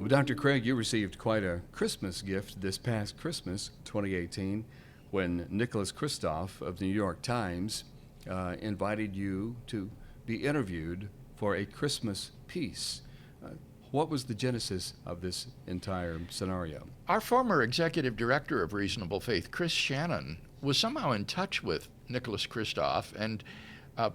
Well, Dr. Craig, you received quite a Christmas gift this past Christmas, 2018, when Nicholas Kristof of the New York Times invited you to be interviewed for a Christmas piece. What was the genesis of this entire scenario? Our former executive director of Reasonable Faith, Chris Shannon, was somehow in touch with Nicholas Kristof and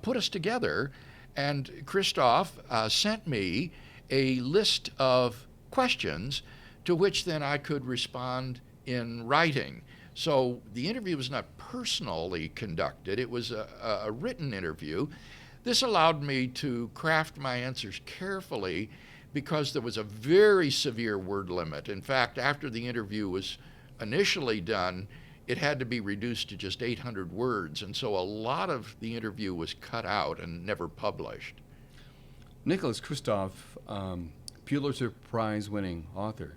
put us together. And Kristof sent me a list of questions to which then I could respond in writing. So the interview was not personally conducted. It was a written interview. This allowed me to craft my answers carefully because there was a very severe word limit. In fact, after the interview was initially done, it had to be reduced to just 800 words. And so a lot of the interview was cut out and never published. Nicholas Kristof, Pulitzer Prize-winning author,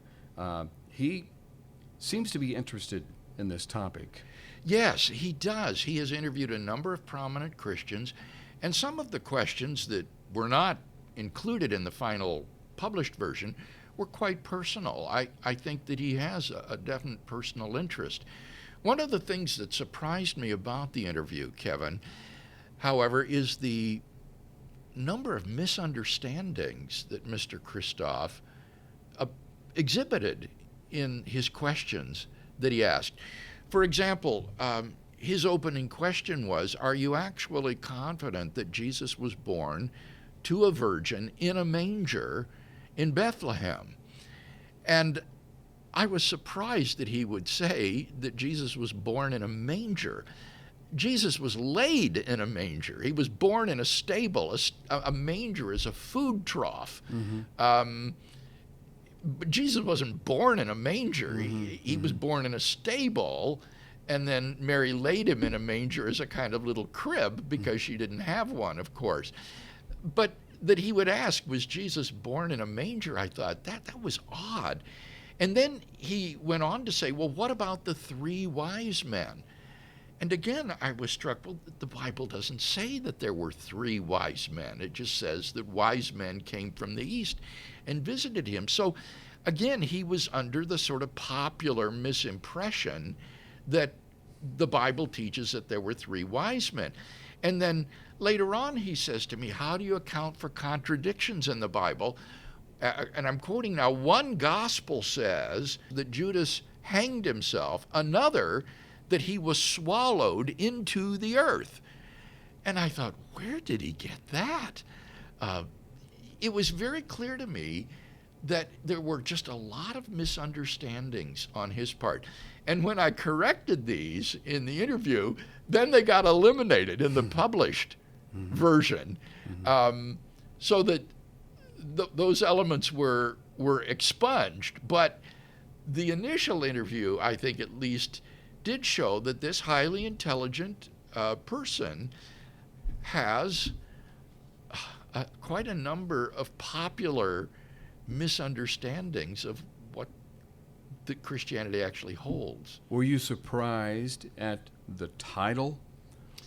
he seems to be interested in this topic. Yes, he does. He has interviewed a number of prominent Christians, and some of the questions that were not included in the final published version were quite personal. I think that he has a definite personal interest. One of the things that surprised me about the interview, Kevin, however, is the number of misunderstandings that Mr. Kristof exhibited in his questions that he asked. For example, his opening question was, are you actually confident that Jesus was born to a virgin in a manger in Bethlehem? And I was surprised that he would say that Jesus was born in a manger. Jesus was laid in a manger. He was born in a stable. A manger is a food trough. Mm-hmm. But Jesus wasn't born in a manger. Mm-hmm. He was born in a stable, and then Mary laid him in a manger as a kind of little crib because she didn't have one, of course. But that he would ask, was Jesus born in a manger? I thought that was odd. And then he went on to say, well, what about the three wise men? And again, I was struck, well, the Bible doesn't say that there were three wise men. It just says that wise men came from the east and visited him. So again, he was under the sort of popular misimpression that the Bible teaches that there were three wise men. And then later on, he says to me, how do you account for contradictions in the Bible? And I'm quoting now, one gospel says that Judas hanged himself, another that he was swallowed into the earth. And I thought, where did he get that? It was very clear to me that there were just a lot of misunderstandings on his part. And when I corrected these in the interview, then they got eliminated in the published version, so that those elements were expunged. But the initial interview, I think at least, did show that this highly intelligent person has quite a number of popular misunderstandings of what the Christianity actually holds. Were you surprised at the title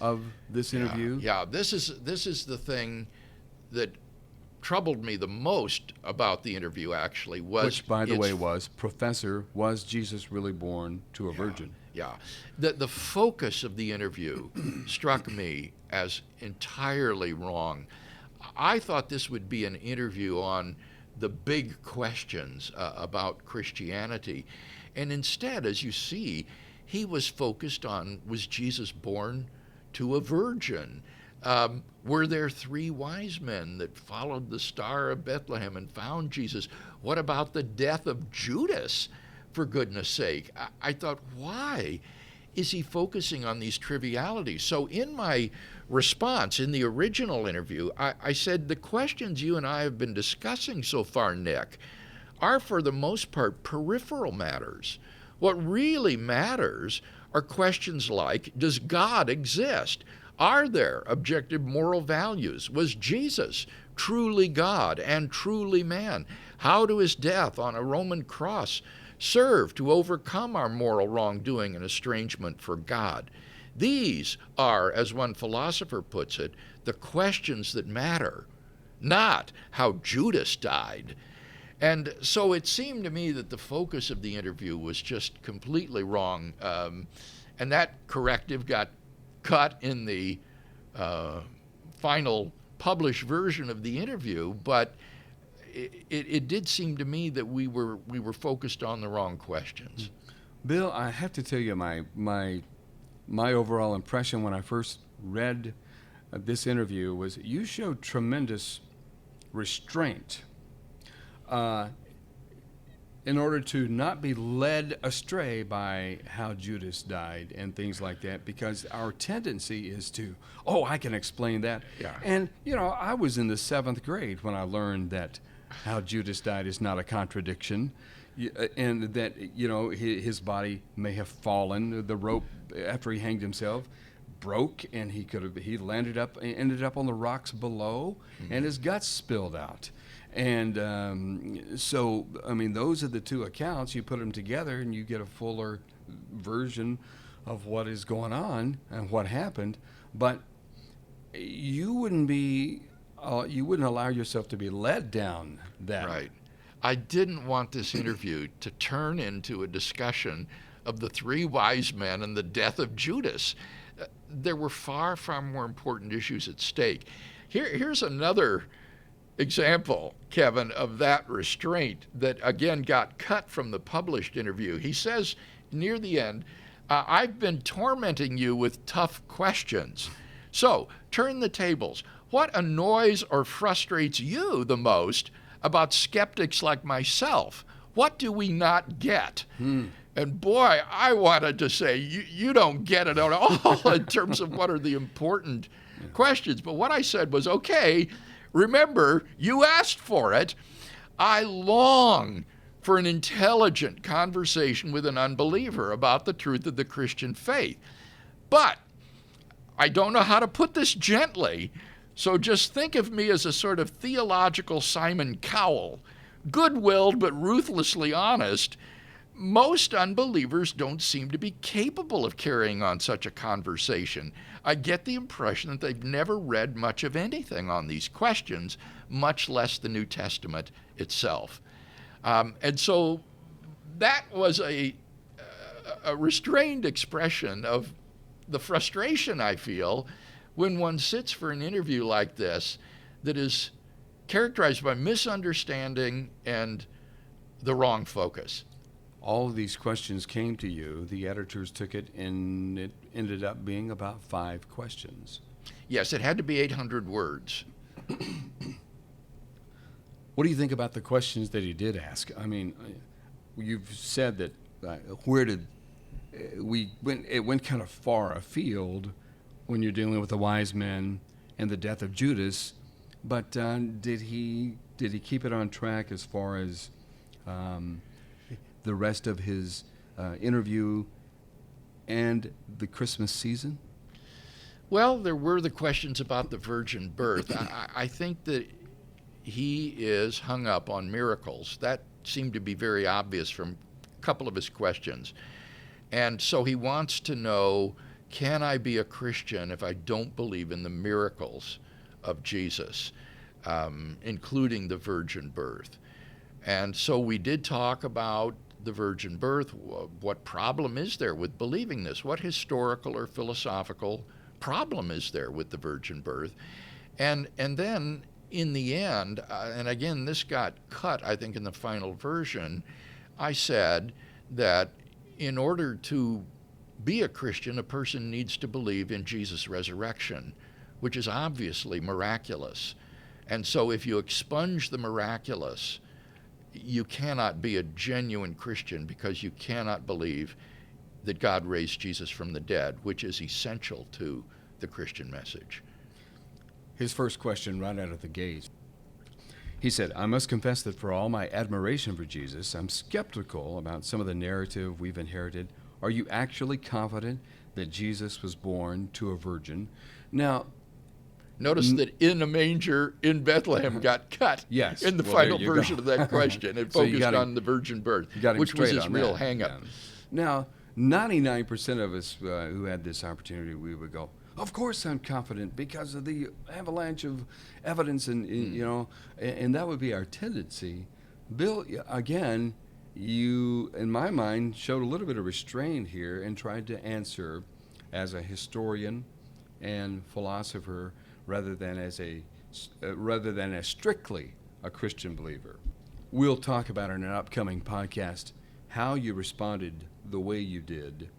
of this interview? Yeah, this is the thing that troubled me the most about the interview, actually. Which, by the way, was, Professor, was Jesus really born to a virgin? Yeah. The focus of the interview struck me as entirely wrong. I thought this would be an interview on the big questions about Christianity. And instead, as you see, he was focused on, was Jesus born to a virgin? Were there three wise men that followed the Star of Bethlehem and found Jesus? What about the death of Judas, for goodness sake? I thought, why is he focusing on these trivialities? So in my response, in the original interview, I said, the questions you and I have been discussing so far, Nick, are for the most part peripheral matters. What really matters are questions like, does God exist? Are there objective moral values? Was Jesus truly God and truly man? How do his death on a Roman cross serve to overcome our moral wrongdoing and estrangement for God? These are, as one philosopher puts it, the questions that matter, not how Judas died. And so it seemed to me that the focus of the interview was just completely wrong. And that corrective got cut in the final published version of the interview, but it did seem to me that we were focused on the wrong questions. Bill, I have to tell you my overall impression when I first read this interview was you showed tremendous restraint in order to not be led astray by how Judas died and things like that, because our tendency is to, oh, I can explain that. Yeah. And, I was in the 7th grade when I learned that how Judas died is not a contradiction, and that, his body may have fallen. The rope, after he hanged himself, broke, and he ended up on the rocks below, and his guts spilled out. And so, those are the two accounts. You put them together, and you get a fuller version of what is going on and what happened. But you wouldn't allow yourself to be led down that. Right. I didn't want this interview to turn into a discussion of the 3 wise men and the death of Judas. There were far, far more important issues at stake. Here's another example, Kevin, of that restraint that again got cut from the published interview. He says near the end, I've been tormenting you with tough questions. So turn the tables. What annoys or frustrates you the most about skeptics like myself? What do we not get? And boy, I wanted to say, you don't get it at all in terms of what are the important questions. But what I said was, okay, remember, you asked for it. I long for an intelligent conversation with an unbeliever about the truth of the Christian faith. But I don't know how to put this gently, so just think of me as a sort of theological Simon Cowell, good-willed but ruthlessly honest. Most unbelievers don't seem to be capable of carrying on such a conversation. I get the impression that they've never read much of anything on these questions, much less the New Testament itself. And so that was a restrained expression of the frustration I feel when one sits for an interview like this that is characterized by misunderstanding and the wrong focus. All of these questions came to you. The editors took it, and it ended up being about 5 questions. Yes, it had to be 800 words. What do you think about the questions that he did ask? You've said that it went kind of far afield when you're dealing with the wise men and the death of Judas, but did he keep it on track as far as the rest of his interview and the Christmas season? Well, there were the questions about the virgin birth. I think that he is hung up on miracles. That seemed to be very obvious from a couple of his questions. And so he wants to know, can I be a Christian if I don't believe in the miracles of Jesus, including the virgin birth? And so we did talk about the virgin birth. What problem is there with believing this? What historical or philosophical problem is there with the virgin birth? And then in the end, and again, this got cut, I think, in the final version, I said that in order to be a Christian, a person needs to believe in Jesus' resurrection, which is obviously miraculous. And so if you expunge the miraculous, you cannot be a genuine Christian because you cannot believe that God raised Jesus from the dead, which is essential to the Christian message. His first question right out of the gate. He said, I must confess that for all my admiration for Jesus, I'm skeptical about some of the narrative we've inherited. Are you actually confident that Jesus was born to a virgin? Now, notice that in a manger in Bethlehem got cut yes, in the final version of that question. It focused on the virgin birth, which was his real hang-up. Yeah. Now, 99% of us who had this opportunity, we would go, of course I'm confident because of the avalanche of evidence, and and that would be our tendency. Bill, again, you, in my mind, showed a little bit of restraint here and tried to answer as a historian and philosopher rather than as strictly a Christian believer. We'll talk about in an upcoming podcast how you responded the way you did,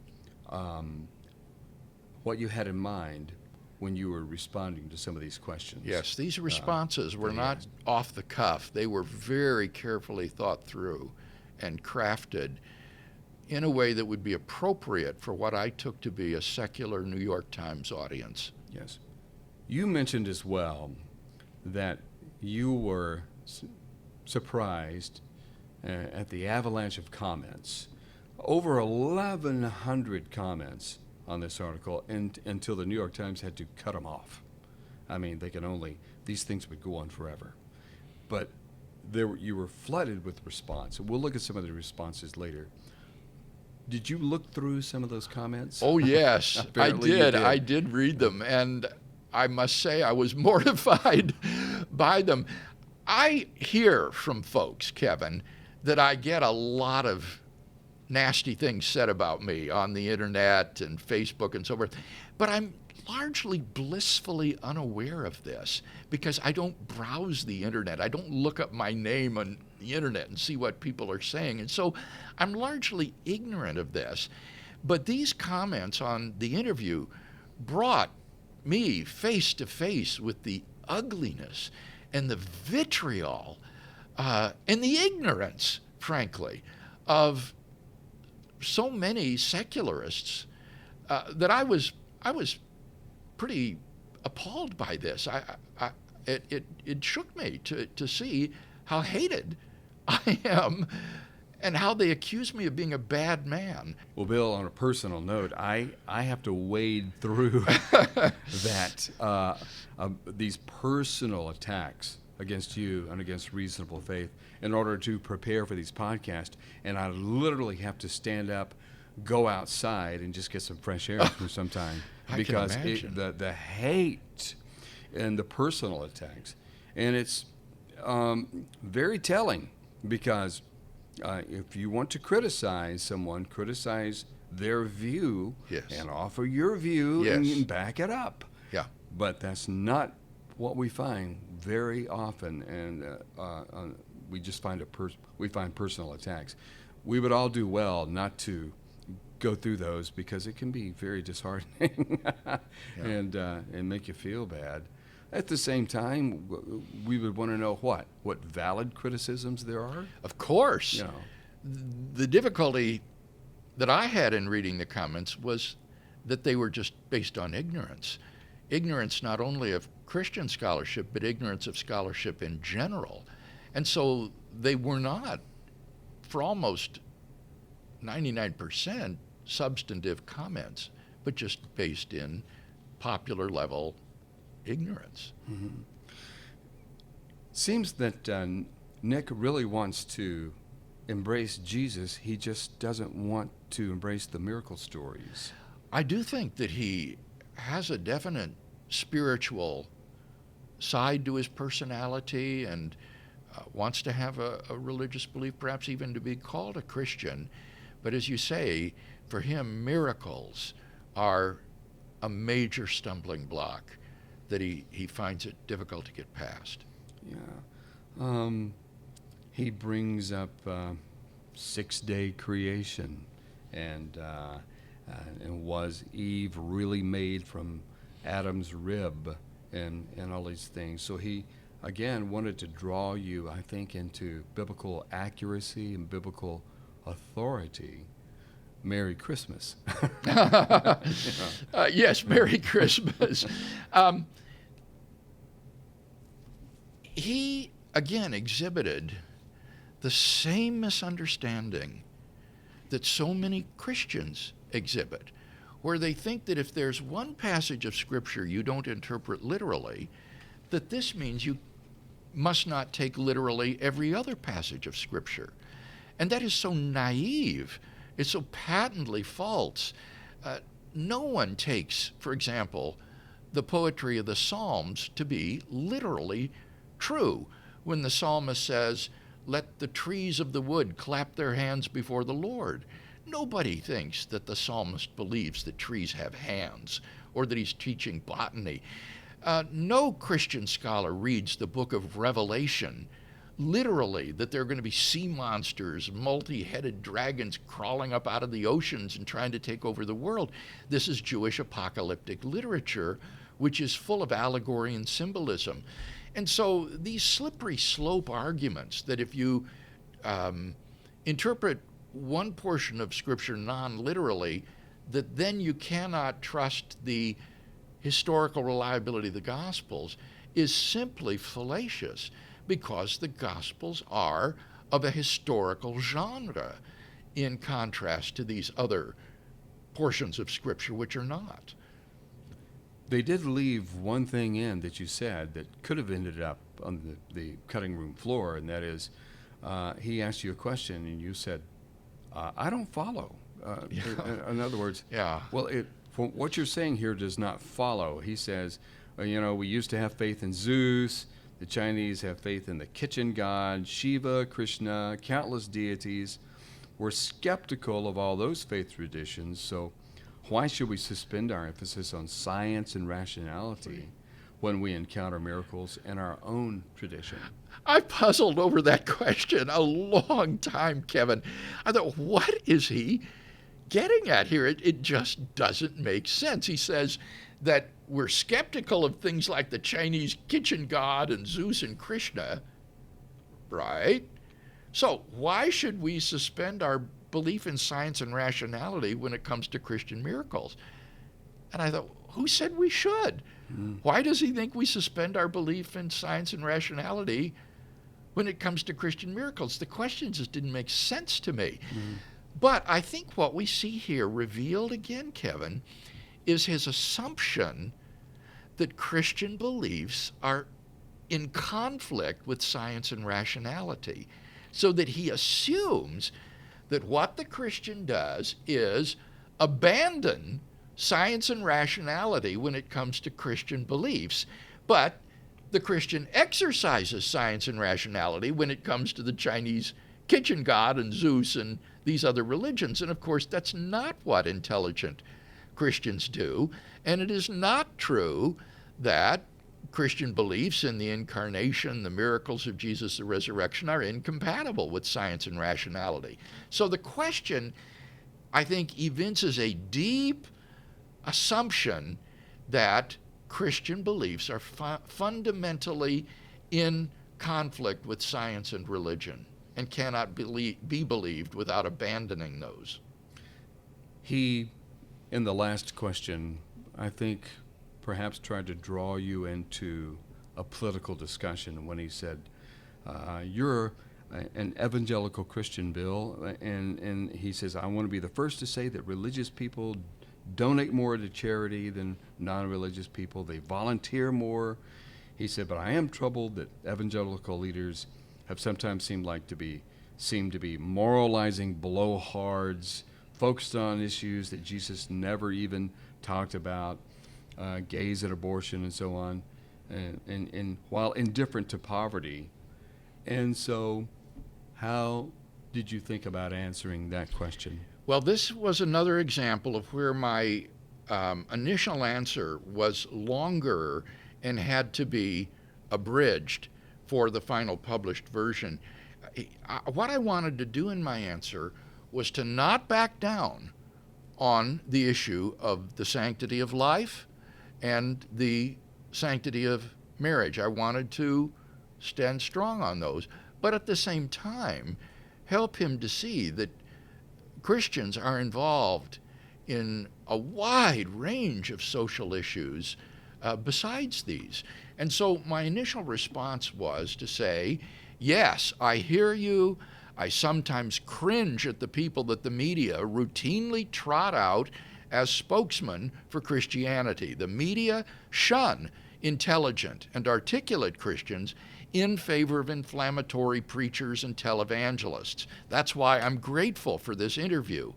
what you had in mind when you were responding to some of these questions. Yes, these responses were not off the cuff. They were very carefully thought through and crafted in a way that would be appropriate for what I took to be a secular New York Times audience. Yes. You mentioned as well that you were surprised at the avalanche of comments. Over 1,100 comments on this article until the New York Times had to cut them off. I mean, these things would go on forever. But you were flooded with response. We'll look at some of the responses later. Did you look through some of those comments? Oh, yes, I Apparently you did. I did read them, and I must say I was mortified by them. I hear from folks, Kevin, that I get a lot of nasty things said about me on the internet and Facebook and so forth, but I'm largely blissfully unaware of this because I don't browse the internet. I don't look up my name on the internet and see what people are saying, and so I'm largely ignorant of this. But these comments on the interview brought me face to face with the ugliness and the vitriol and the ignorance, frankly, of so many secularists that I was pretty appalled by this. It shook me to see how hated I am and how they accuse me of being a bad man. Well, Bill, on a personal note, I have to wade through these personal attacks against you and against Reasonable Faith in order to prepare for these podcasts, and I literally have to stand up, go outside, and just get some fresh air for some time because the hate and the personal attacks, and it's very telling because if you want to criticize someone, criticize their view and offer your view and back it up. Yeah. But that's not what we find very often, and we just find we find personal attacks. We would all do well not to go through those because it can be very disheartening and make you feel bad. At the same time, we would want to know what valid criticisms there are. Of course. You know. The difficulty that I had in reading the comments was that they were just based on ignorance. Ignorance not only of Christian scholarship, but ignorance of scholarship in general. And so they were not, for almost 99%, substantive comments, but just based in popular level ignorance. Mm-hmm. Seems that Nick really wants to embrace Jesus. He just doesn't want to embrace the miracle stories. I do think that he has a definite spiritual side to his personality and wants to have a religious belief, perhaps even to be called a Christian. But as you say, for him, miracles are a major stumbling block that he finds it difficult to get past. Yeah. He brings up 6-day creation and was Eve really made from Adam's rib and all these things. So he, again, wanted to draw you, I think, into biblical accuracy and biblical authority. Merry Christmas. Yes, Merry Christmas. He, again, exhibited the same misunderstanding that so many Christians exhibit, where they think that if there's one passage of Scripture you don't interpret literally, that this means you must not take literally every other passage of Scripture. And that is so naive. It's so patently false. No one takes, for example, the poetry of the Psalms to be literally true. When the psalmist says, let the trees of the wood clap their hands before the Lord. Nobody thinks that the psalmist believes that trees have hands or that he's teaching botany. No Christian scholar reads the book of Revelation literally, that there are going to be sea monsters, multi-headed dragons crawling up out of the oceans and trying to take over the world. This is Jewish apocalyptic literature, which is full of allegory and symbolism. And so these slippery slope arguments that if you interpret one portion of Scripture non-literally, that then you cannot trust the historical reliability of the Gospels is simply fallacious, because the Gospels are of a historical genre in contrast to these other portions of Scripture which are not. They did leave one thing in that you said that could have ended up on the cutting room floor, and that is he asked you a question and you said, I don't follow. In other words, well, from what you're saying here does not follow. He says, we used to have faith in Zeus. The Chinese have faith in the kitchen god, Shiva, Krishna, countless deities. We're skeptical of all those faith traditions, so why should we suspend our emphasis on science and rationality when we encounter miracles in our own tradition? I puzzled over that question a long time, Kevin. I thought, what is he getting at here? It just doesn't make sense. He says that we're skeptical of things like the Chinese kitchen god and Zeus and Krishna, right? So why should we suspend our belief in science and rationality when it comes to Christian miracles? And I thought, who said we should? Why does he think we suspend our belief in science and rationality when it comes to Christian miracles? The question just didn't make sense to me. But I think what we see here revealed again, Kevin, is his assumption that Christian beliefs are in conflict with science and rationality, so that he assumes that what the Christian does is abandon science and rationality when it comes to Christian beliefs, but the Christian exercises science and rationality when it comes to the Chinese kitchen god and Zeus and these other religions. And of course, that's not what intelligent Christians do, and it is not true that Christian beliefs in the incarnation, the miracles of Jesus, the resurrection, are incompatible with science and rationality. So the question, I think, evinces a deep assumption that Christian beliefs are fundamentally in conflict with science and religion and cannot be believed without abandoning those. He, in the last question, I think perhaps tried to draw you into a political discussion when he said, you're an evangelical Christian, Bill, and he says, I want to be the first to say that religious people donate more to charity than non-religious people. They volunteer more. He said, but I am troubled that evangelical leaders have sometimes seemed to be moralizing blowhards, focused on issues that Jesus never even talked about, gays and abortion and so on, and while indifferent to poverty. And so how did you think about answering that question? Well, this was another example of where my initial answer was longer and had to be abridged for the final published version. What I wanted to do in my answer was to not back down on the issue of the sanctity of life and the sanctity of marriage. I wanted to stand strong on those, but at the same time, help him to see that Christians are involved in a wide range of social issues besides these. And so my initial response was to say, yes, I hear you. I sometimes cringe at the people that the media routinely trot out as spokesmen for Christianity. The media shun intelligent and articulate Christians in favor of inflammatory preachers and televangelists. That's why I'm grateful for this interview.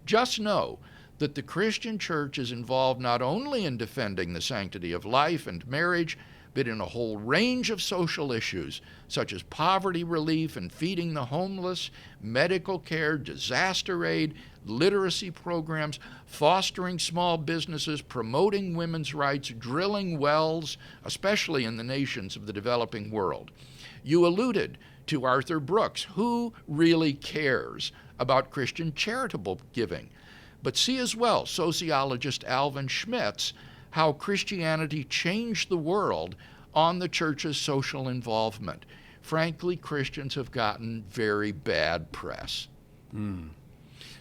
Just know that the Christian church is involved not only in defending the sanctity of life and marriage, but in a whole range of social issues, such as poverty relief and feeding the homeless, medical care, disaster aid, literacy programs, fostering small businesses, promoting women's rights, drilling wells, especially in the nations of the developing world. You alluded to Arthur Brooks. Who really cares about Christian charitable giving? But see as well, sociologist Alvin Schmitz, how Christianity changed the world on the church's social involvement. Frankly, Christians have gotten very bad press.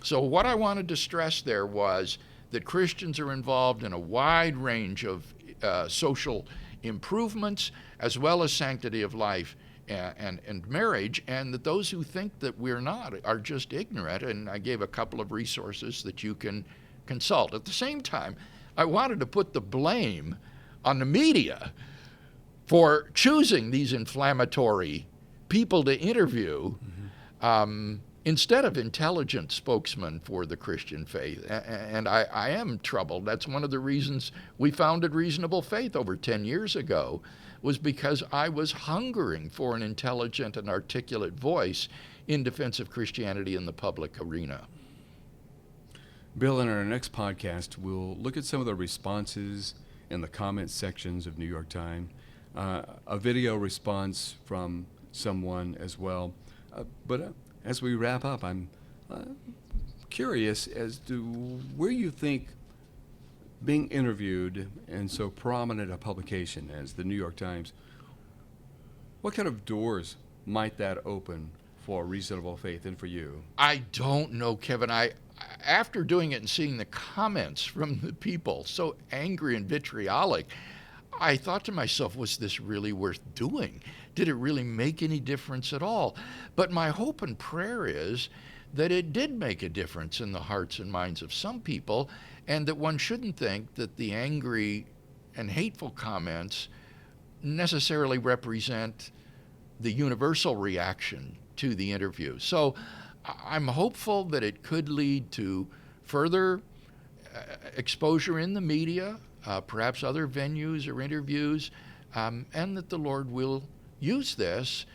So what I wanted to stress there was that Christians are involved in a wide range of social improvements, as well as sanctity of life and marriage, and that those who think that we're not are just ignorant. And I gave a couple of resources that you can consult. At the same time, I wanted to put the blame on the media for choosing these inflammatory people to interview instead of intelligent spokesmen for the Christian faith. And I am troubled. That's one of the reasons we founded Reasonable Faith over 10 years ago, was because I was hungering for an intelligent and articulate voice in defense of Christianity in the public arena. Bill, in our next podcast, we'll look at some of the responses in the comment sections of New York Times, a video response from someone as well. But as we wrap up, I'm curious as to where you think being interviewed in so prominent a publication as the New York Times, what kind of doors might that open for Reasonable Faith and for you? I don't know, Kevin. After doing it and seeing the comments from the people so angry and vitriolic, I thought to myself, was this really worth doing? Did it really make any difference at all? But my hope and prayer is that it did make a difference in the hearts and minds of some people, and that one shouldn't think that the angry and hateful comments necessarily represent the universal reaction to the interview. So I'm hopeful that it could lead to further exposure in the media, perhaps other venues or interviews, and that the Lord will use this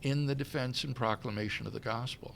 in the defense and proclamation of the gospel.